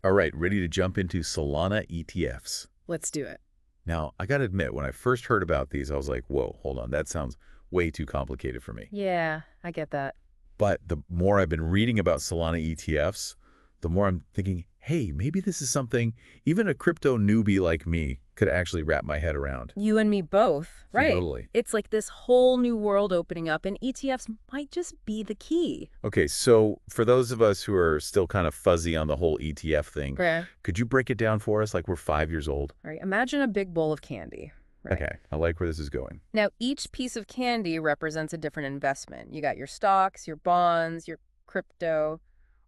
All right, ready to jump into Solana ETFs. Let's do it. Now, I got to admit, when I first heard about these, I was like, whoa, hold on, that sounds way too complicated for me. Yeah, I get that. But the more I've been reading about Solana ETFs, the more I'm thinking, hey, maybe this is something even a crypto newbie like me could actually wrap my head around. You and me both. Right. Totally. It's like this whole new world opening up, and ETFs might just be the key. Okay, so for those of us who are still kind of fuzzy on the whole ETF thing, Okay. could you break it down for us like we're 5 years old? All right. Imagine a big bowl of candy. Right. Okay, I like where this is going. Now, each piece of candy represents a different investment. You got your stocks, your bonds, your crypto,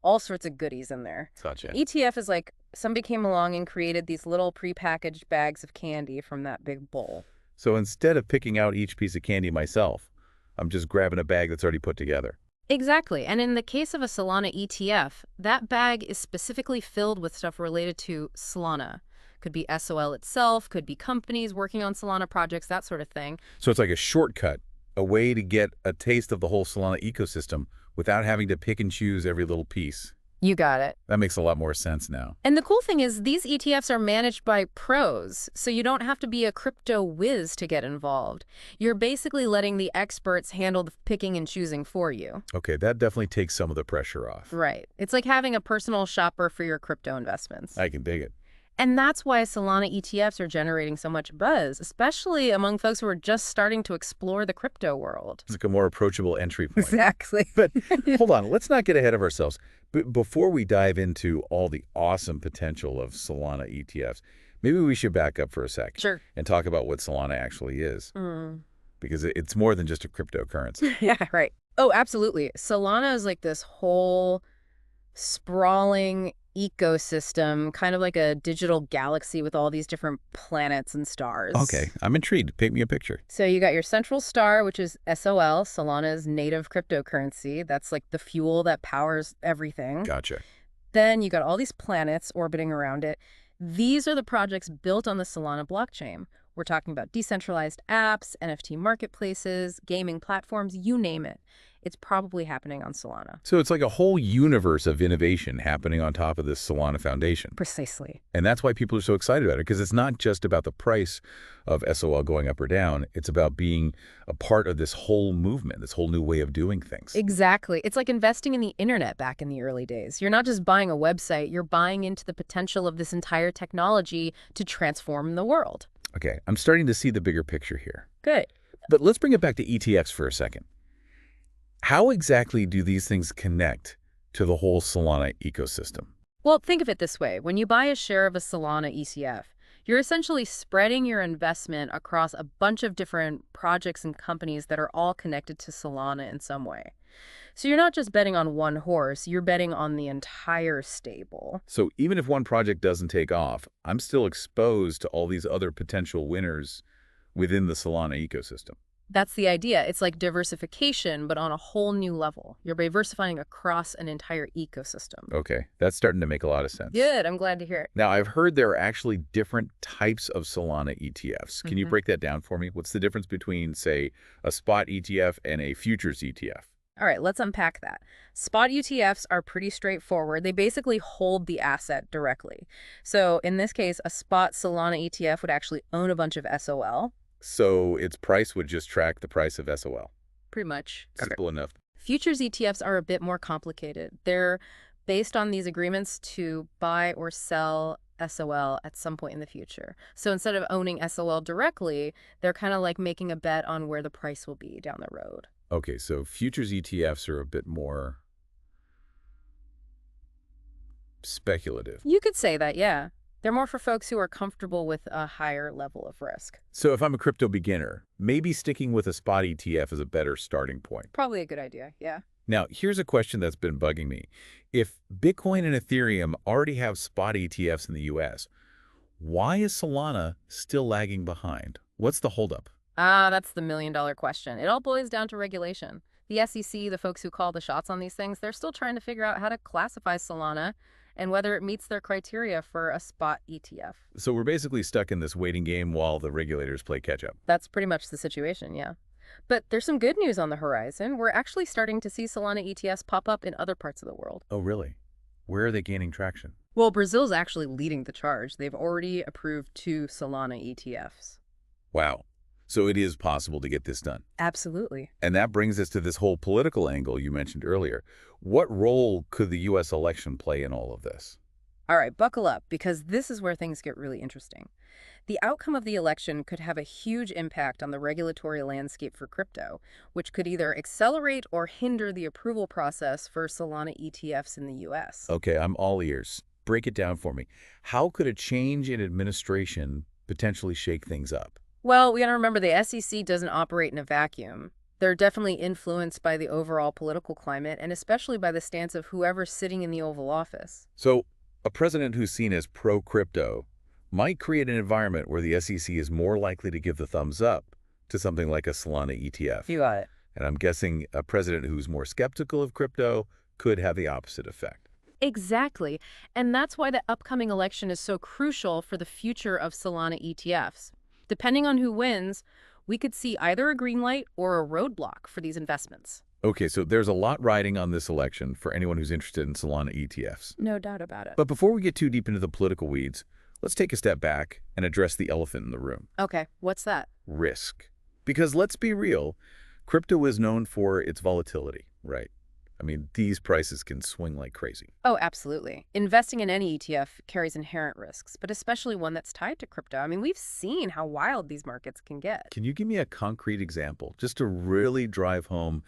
all sorts of goodies in there. Gotcha. ETF is like somebody came along and created these little prepackaged bags of candy from that big bowl. So instead of picking out each piece of candy myself, I'm just grabbing a bag that's already put together. Exactly. And in the case of a Solana ETF, that bag is specifically filled with stuff related to Solana. Could be SOL itself, could be companies working on Solana projects, that sort of thing. So it's like a shortcut, a way to get a taste of the whole Solana ecosystem without having to pick and choose every little piece. You got it. That makes a lot more sense now. And the cool thing is these ETFs are managed by pros, so you don't have to be a crypto whiz to get involved. You're basically letting the experts handle the picking and choosing for you. Okay, that definitely takes some of the pressure off. Right. It's like having a personal shopper for your crypto investments. I can dig it. And that's why Solana ETFs are generating so much buzz, especially among folks who are just starting to explore the crypto world. It's like a more approachable entry point. Exactly. But hold on, let's not get ahead of ourselves. Before we dive into all the awesome potential of Solana ETFs, maybe we should back up for a sec. Sure. And talk about what Solana actually is. Mm. Because it's more than just a cryptocurrency. Yeah, right. Oh, absolutely. Solana is like this whole sprawling ecosystem, kind of like a digital galaxy with all these different planets and stars. Okay, I'm intrigued. Paint me a picture. So you got your central star, which is SOL, Solana's native cryptocurrency. That's like the fuel that powers everything. Gotcha. Then you got all these planets orbiting around it. These are the projects built on the Solana blockchain. We're talking about decentralized apps, NFT marketplaces, gaming platforms, you name it. It's probably happening on Solana. So it's like a whole universe of innovation happening on top of this Solana foundation. Precisely. And that's why people are so excited about it, because it's not just about the price of SOL going up or down. It's about being a part of this whole movement, this whole new way of doing things. Exactly. It's like investing in the internet back in the early days. You're not just buying a website, you're buying into the potential of this entire technology to transform the world. Okay, I'm starting to see the bigger picture here. Good. But let's bring it back to ETFs for a second. How exactly do these things connect to the whole Solana ecosystem? Well, think of it this way. When you buy a share of a Solana ETF, you're essentially spreading your investment across a bunch of different projects and companies that are all connected to Solana in some way. So you're not just betting on one horse, you're betting on the entire stable. So even if one project doesn't take off, I'm still exposed to all these other potential winners within the Solana ecosystem. That's the idea. It's like diversification, but on a whole new level. You're diversifying across an entire ecosystem. Okay, that's starting to make a lot of sense. Good. I'm glad to hear it. Now, I've heard there are actually different types of Solana ETFs. Can you break that down for me? What's the difference between, say, a spot ETF and a futures ETF? All right, let's unpack that. Spot ETFs are pretty straightforward. They basically hold the asset directly. So in this case, a spot Solana ETF would actually own a bunch of SOL. So its price would just track the price of SOL. Pretty much. Simple enough. Futures ETFs are a bit more complicated. They're based on these agreements to buy or sell SOL at some point in the future. So instead of owning SOL directly, they're kind of like making a bet on where the price will be down the road. Okay, so futures ETFs are a bit more speculative. You could say that, yeah. They're more for folks who are comfortable with a higher level of risk. So if I'm a crypto beginner, maybe sticking with a spot ETF is a better starting point. Probably a good idea, yeah. Now, here's a question that's been bugging me. If Bitcoin and Ethereum already have spot ETFs in the US, why is Solana still lagging behind? What's the holdup? That's the million-dollar question. It all boils down to regulation. The SEC, the folks who call the shots on these things, they're still trying to figure out how to classify Solana and whether it meets their criteria for a spot ETF. So we're basically stuck in this waiting game while the regulators play catch-up. That's pretty much the situation, yeah. But there's some good news on the horizon. We're actually starting to see Solana ETFs pop up in other parts of the world. Oh, really? Where are they gaining traction? Well, Brazil's actually leading the charge. They've already approved 2 Solana ETFs. Wow. So it is possible to get this done. Absolutely. And that brings us to this whole political angle you mentioned earlier. What role could the U.S. election play in all of this? All right, buckle up, because this is where things get really interesting. The outcome of the election could have a huge impact on the regulatory landscape for crypto, which could either accelerate or hinder the approval process for Solana ETFs in the US. Okay, I'm all ears. Break it down for me. How could a change in administration potentially shake things up? Well, we got to remember the SEC doesn't operate in a vacuum. They're definitely influenced by the overall political climate and especially by the stance of whoever's sitting in the Oval Office. So, a president who's seen as pro-crypto might create an environment where the SEC is more likely to give the thumbs up to something like a Solana ETF. You got it. And I'm guessing a president who's more skeptical of crypto could have the opposite effect. Exactly. And that's why the upcoming election is so crucial for the future of Solana ETFs. Depending on who wins, we could see either a green light or a roadblock for these investments. Okay, so there's a lot riding on this election for anyone who's interested in Solana ETFs. No doubt about it. But before we get too deep into the political weeds, let's take a step back and address the elephant in the room: Okay, what's that? risk. Because let's be real, crypto is known for its volatility, right? I mean, these prices can swing like crazy. Oh, absolutely. Investing in any ETF carries inherent risks, but especially one that's tied to crypto. I mean, we've seen how wild these markets can get. Can you give me a concrete example just to really drive home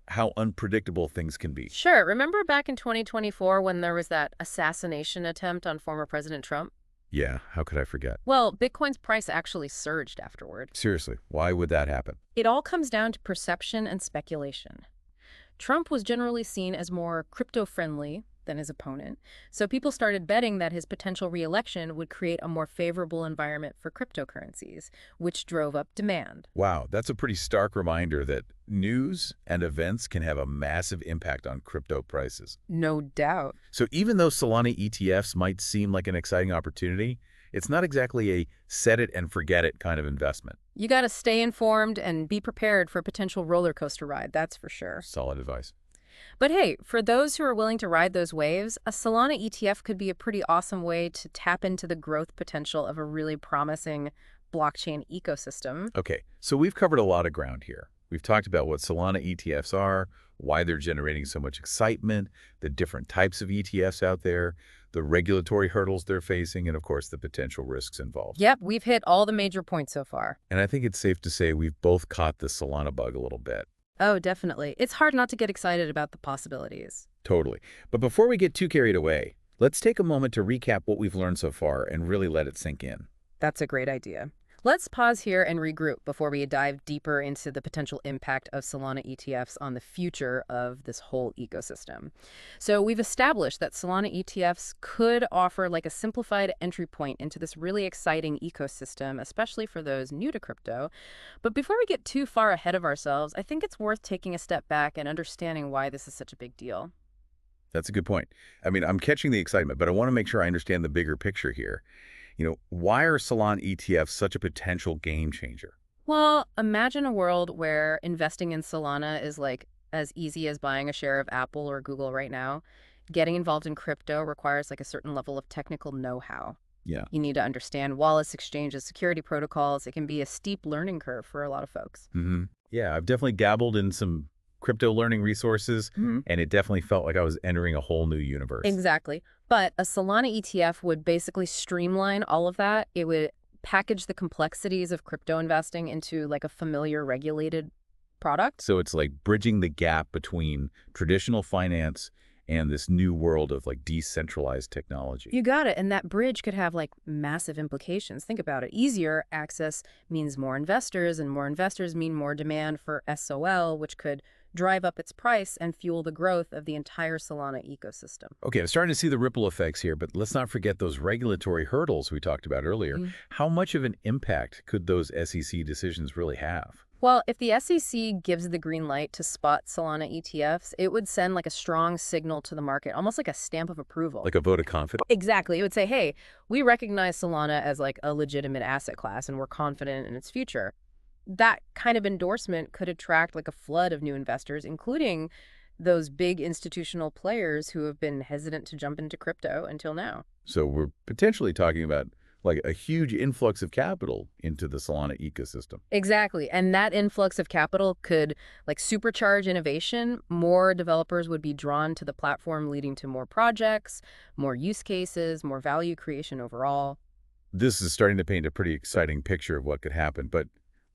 how unpredictable things can be? Sure. Remember back in 2024 when there was that assassination attempt on former President Trump? Yeah, how could I forget? Well, Bitcoin's price actually surged afterward. Seriously, why would that happen? It all comes down to perception and speculation. Trump was generally seen as more crypto-friendly than his opponent, so people started betting that his potential re-election would create a more favorable environment for cryptocurrencies, which drove up demand. Wow, that's a pretty stark reminder that news and events can have a massive impact on crypto prices. No doubt. So even though Solana ETFs might seem like an exciting opportunity, it's not exactly a set it and forget it kind of investment. You got to stay informed and be prepared for a potential roller coaster ride, that's for sure. Solid advice. But hey, for those who are willing to ride those waves, a Solana ETF could be a pretty awesome way to tap into the growth potential of a really promising blockchain ecosystem. Okay, so we've covered a lot of ground here. We've talked about what Solana ETFs are, why they're generating so much excitement, the different types of ETFs out there, the regulatory hurdles they're facing, and of course the potential risks involved. Yep, we've hit all the major points so far. And I think it's safe to say we've both caught the Solana bug a little bit. Oh, definitely. It's hard not to get excited about the possibilities. Totally. But before we get too carried away, let's take a moment to recap what we've learned so far and really let it sink in. That's a great idea. Let's pause here and regroup before we dive deeper into the potential impact of Solana ETFs on the future of this whole ecosystem. So we've established that Solana ETFs could offer like a simplified entry point into this really exciting ecosystem, especially for those new to crypto. But before we get too far ahead of ourselves, I think it's worth taking a step back and understanding why this is such a big deal. That's a good point. I mean, I'm catching the excitement, but I want to make sure I understand the bigger picture here. Why are Solana ETFs such a potential game changer? Well, imagine a world where investing in Solana is like as easy as buying a share of Apple or Google right now. Getting involved in crypto requires like a certain level of technical know-how. Yeah. You need to understand wallets, exchanges, security protocols. It can be a steep learning curve for a lot of folks. Yeah, I've definitely dabbled in some crypto learning resources, and it definitely felt like I was entering a whole new universe. Exactly. But a Solana ETF would basically streamline all of that. It would package the complexities of crypto investing into like a familiar regulated product. So it's like bridging the gap between traditional finance and this new world of like decentralized technology. You got it. And that bridge could have like massive implications. Think about it. Easier access means more investors, and more investors mean more demand for SOL, which could drive up its price and fuel the growth of the entire Solana ecosystem. Okay, I'm starting to see the ripple effects here, but let's not forget those regulatory hurdles we talked about earlier. How much of an impact could those SEC decisions really have? Well, if the SEC gives the green light to spot Solana ETFs, it would send like a strong signal to the market, almost like a stamp of approval. Like a vote of confidence? Exactly. It would say, hey, we recognize Solana as like a legitimate asset class and we're confident in its future. That kind of endorsement could attract like a flood of new investors, including those big institutional players who have been hesitant to jump into crypto until now. So we're potentially talking about like a huge influx of capital into the Solana ecosystem. Exactly. And that influx of capital could like supercharge innovation. More developers would be drawn to the platform, leading to more projects, more use cases, more value creation overall. This is starting to paint a pretty exciting picture of what could happen, but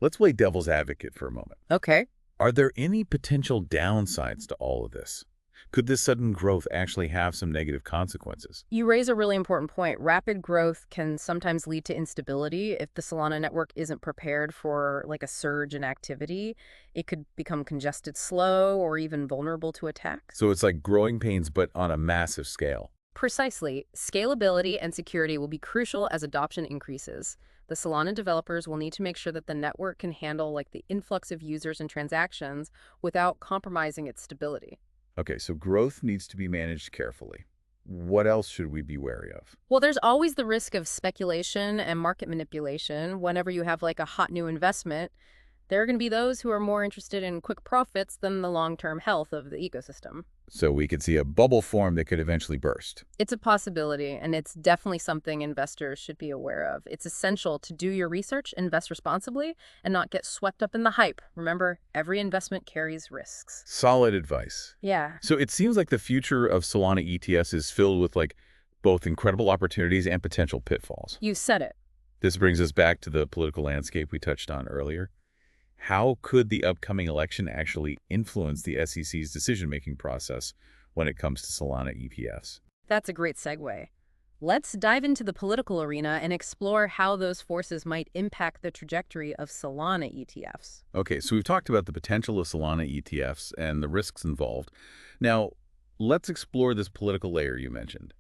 let's play devil's advocate for a moment. Okay. Are there any potential downsides to all of this? Could this sudden growth actually have some negative consequences? You raise a really important point. Rapid growth can sometimes lead to instability. If the Solana network isn't prepared for like a surge in activity, it could become congested, slow, or even vulnerable to attacks. So it's like growing pains, but on a massive scale. Precisely. Scalability and security will be crucial as adoption increases. The Solana developers will need to make sure that the network can handle like the influx of users and transactions without compromising its stability. Okay, so growth needs to be managed carefully. What else should we be wary of? Well, there's always the risk of speculation and market manipulation. Whenever you have like a hot new investment, there are going to be those who are more interested in quick profits than the long-term health of the ecosystem. So we could see a bubble form that could eventually burst. It's a possibility, and it's definitely something investors should be aware of. It's essential to do your research, invest responsibly, and not get swept up in the hype. Remember, every investment carries risks. Solid advice. Yeah, So it seems like the future of Solana ETFs is filled with like both incredible opportunities and potential pitfalls. you said it. This brings us back to the political landscape we touched on earlier. How could the upcoming election actually influence the SEC's decision-making process when it comes to Solana ETFs? That's a great segue. Let's dive into the political arena and explore how those forces might impact the trajectory of Solana ETFs. Okay, so we've talked about the potential of Solana ETFs and the risks involved. Now, let's explore this political layer you mentioned.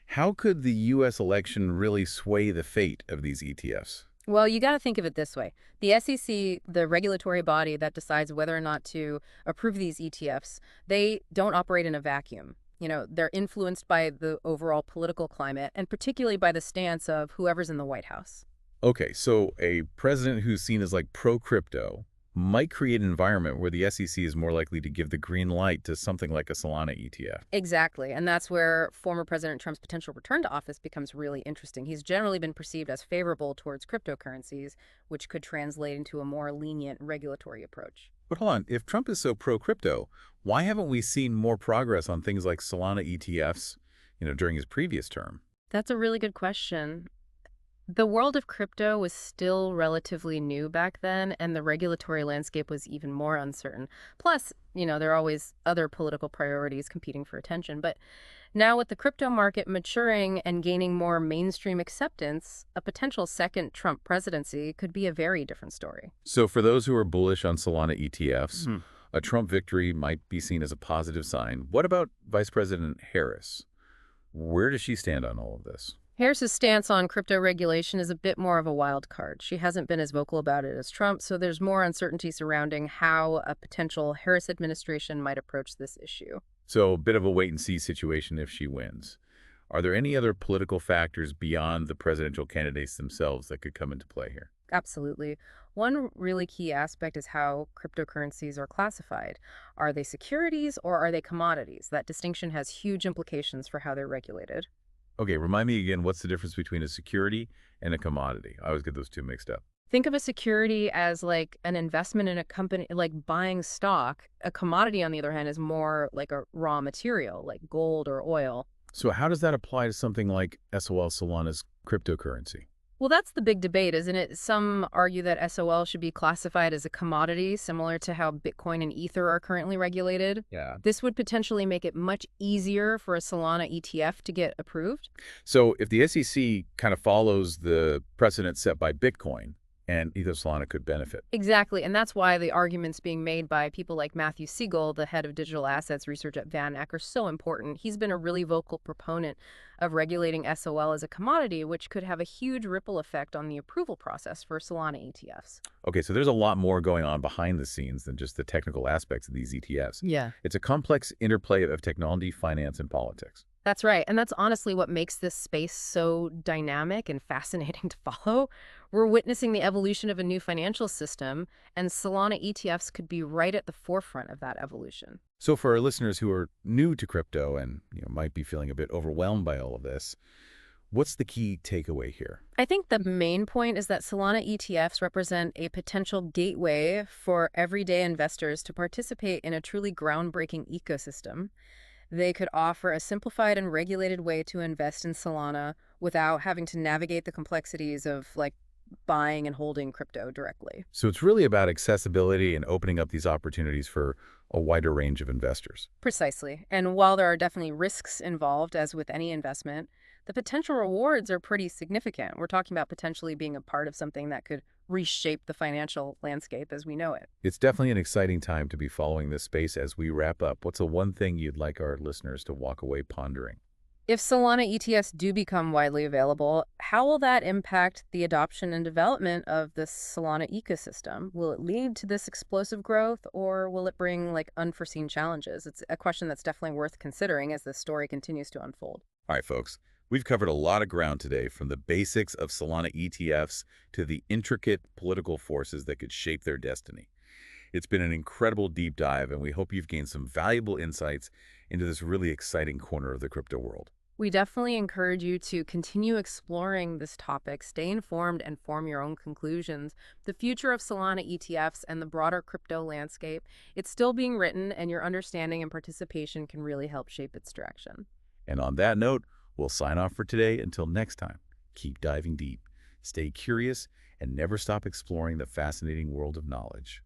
How could the U.S. election really sway the fate of these ETFs? Well, you got to think of it this way. The SEC, the regulatory body that decides whether or not to approve these ETFs, they don't operate in a vacuum. They're influenced by the overall political climate and particularly by the stance of whoever's in the White House. Okay, so a president who's seen as like pro-crypto might create an environment where the SEC is more likely to give the green light to something like a Solana ETF. Exactly. And that's where former President Trump's potential return to office becomes really interesting. He's generally been perceived as favorable towards cryptocurrencies, which could translate into a more lenient regulatory approach. But hold on, if Trump is so pro-crypto, why haven't we seen more progress on things like Solana ETFs, during his previous term? That's a really good question. The world of crypto was still relatively new back then, and the regulatory landscape was even more uncertain. Plus, there are always other political priorities competing for attention. But now with the crypto market maturing and gaining more mainstream acceptance, a potential second Trump presidency could be a very different story. So for those who are bullish on Solana ETFs, a Trump victory might be seen as a positive sign. What about Vice President Harris? Where does she stand on all of this? Harris's stance on crypto regulation is a bit more of a wild card. She hasn't been as vocal about it as Trump, so there's more uncertainty surrounding how a potential Harris administration might approach this issue. So a bit of a wait-and-see situation if she wins. Are there any other political factors beyond the presidential candidates themselves that could come into play here? Absolutely. One really key aspect is how cryptocurrencies are classified. Are they securities or are they commodities? That distinction has huge implications for how they're regulated. Okay, remind me again, what's the difference between a security and a commodity? I always get those two mixed up. Think of a security as like an investment in a company, like buying stock. A commodity, on the other hand, is more like a raw material, like gold or oil. So how does that apply to something like SOL Solana's cryptocurrency? Well, that's the big debate, isn't it? Some argue that SOL should be classified as a commodity, similar to how Bitcoin and Ether are currently regulated. Yeah. This would potentially make it much easier for a Solana ETF to get approved. So if the SEC kind of follows the precedent set by Bitcoin, and Ether Solana could benefit. Exactly, and that's why the arguments being made by people like Matthew Siegel, the head of digital assets research at Van Eck, are so important. He's been a really vocal proponent of regulating SOL as a commodity, which could have a huge ripple effect on the approval process for Solana ETFs. Okay, so there's a lot more going on behind the scenes than just the technical aspects of these ETFs. Yeah. It's a complex interplay of technology, finance, and politics. That's right. And that's honestly what makes this space so dynamic and fascinating to follow. We're witnessing the evolution of a new financial system, and Solana ETFs could be right at the forefront of that evolution. So for our listeners who are new to crypto and might be feeling a bit overwhelmed by all of this, what's the key takeaway here? I think the main point is that Solana ETFs represent a potential gateway for everyday investors to participate in a truly groundbreaking ecosystem. They could offer a simplified and regulated way to invest in Solana without having to navigate the complexities of buying and holding crypto directly. So it's really about accessibility and opening up these opportunities for a wider range of investors. Precisely. And while there are definitely risks involved, as with any investment, the potential rewards are pretty significant. We're talking about potentially being a part of something that could reshape the financial landscape as we know it. It's definitely an exciting time to be following this space. As we wrap up, what's the one thing you'd like our listeners to walk away pondering? If Solana ETFs do become widely available, how will that impact the adoption and development of the Solana ecosystem? Will it lead to this explosive growth, or will it bring unforeseen challenges? It's a question that's definitely worth considering as this story continues to unfold. All right, folks, we've covered a lot of ground today, from the basics of Solana ETFs to the intricate political forces that could shape their destiny. It's been an incredible deep dive, and we hope you've gained some valuable insights into this really exciting corner of the crypto world. We definitely encourage you to continue exploring this topic, stay informed, and form your own conclusions. The future of Solana ETFs and the broader crypto landscape, it's still being written, and your understanding and participation can really help shape its direction. And on that note, we'll sign off for today. Until next time, keep diving deep, stay curious, and never stop exploring the fascinating world of knowledge.